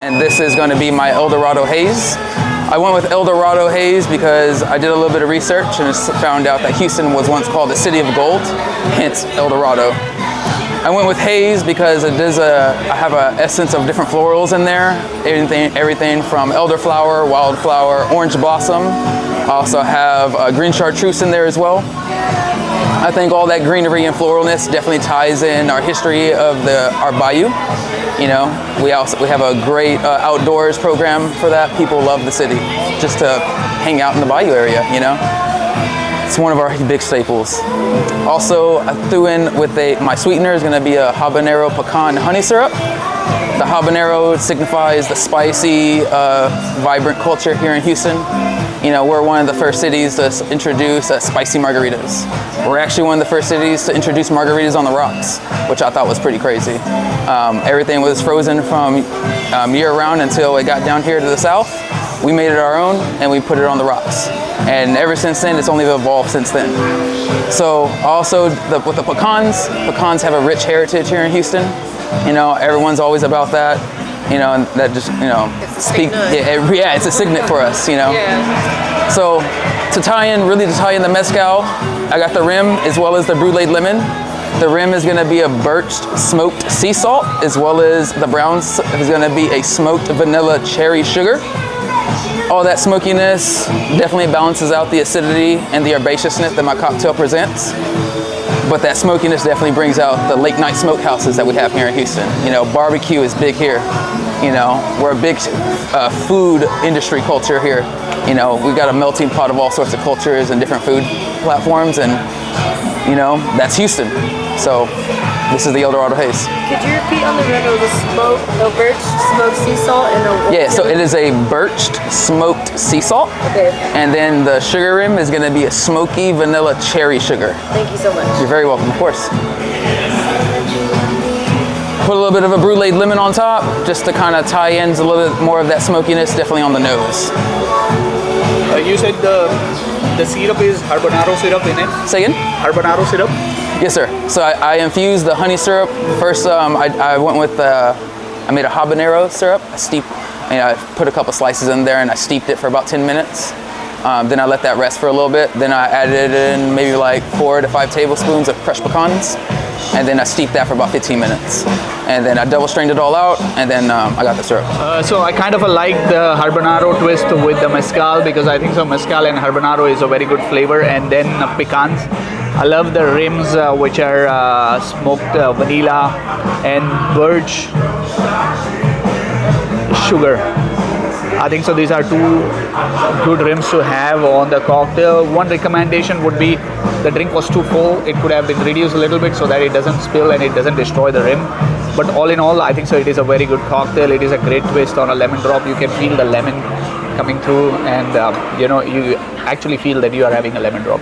And this is going to be my Eldorado Haze. I went with Eldorado Haze because I did a little bit of research and found out that Houston was once called the City of Gold, hence Eldorado. I went with Haze because I have an essence of different florals in there. Everything from elderflower, wildflower, orange blossom. I also have green chartreuse in there as well. I think all that greenery and floralness definitely ties in our history of our bayou. You know, we have a great outdoors program for that. People love the city just to hang out in the bayou area, you know. It's one of our big staples. Also, I threw in with my sweetener is going to be a habanero pecan honey syrup. The habanero signifies the spicy, vibrant culture here in Houston. You know, we're one of the first cities to introduce spicy margaritas. We're actually one of the first cities to introduce margaritas on the rocks, which I thought was pretty crazy. Everything was frozen from year-round until it got down here to the south. We made it our own and we put it on the rocks. And ever since then, it's only evolved since then. So also with the pecans have a rich heritage here in Houston. You know, everyone's always about that. You know, and that just, you know, yeah, it's a signet for us, you know. Yeah. So to tie in the mezcal, I got the rim as well as the brulee lemon. The rim is going to be a birched smoked sea salt, as well as the brown is going to be a smoked vanilla cherry sugar. All that smokiness definitely balances out the acidity and the herbaceousness that my cocktail presents. But that smokiness definitely brings out the late night smokehouses that we have here in Houston. You know, barbecue is big here. You know, we're a big food industry culture here. You know, we've got a melting pot of all sorts of cultures and different food platforms, and you know, that's Houston. So this is the Eldorado Haze. Could you repeat on the rim? It was a birched smoked sea salt and a... Yeah, so it is a birched smoked sea salt. Okay. And then the sugar rim is going to be a smoky vanilla cherry sugar. Thank you so much. You're very welcome, of course. Put a little bit of a brulee lemon on top, just to kind of tie in a little bit more of that smokiness, definitely on the nose. You said the syrup is habanero syrup in it? Say again? Habanero syrup? Yes, sir. So I infused the honey syrup. First, I went with, I made a habanero syrup. I put a couple slices in there and I steeped it for about 10 minutes. Then I let that rest for a little bit. Then I added in maybe like 4 to 5 tablespoons of crushed pecans. And then I steeped that for about 15 minutes. And then I double strained it all out, and then I got the syrup. So I kind of like the habanero twist with the mezcal, because I think so mezcal and habanero is a very good flavor. And then pecans. I love the rims, which are smoked vanilla and birch sugar. I think so these are two good rims to have on the cocktail. One recommendation would be the drink was too full. It could have been reduced a little bit so that it doesn't spill and it doesn't destroy the rim. But all in all, I think so it is a very good cocktail. It is a great twist on a lemon drop. You can feel the lemon coming through, and you know, you actually feel that you are having a lemon drop.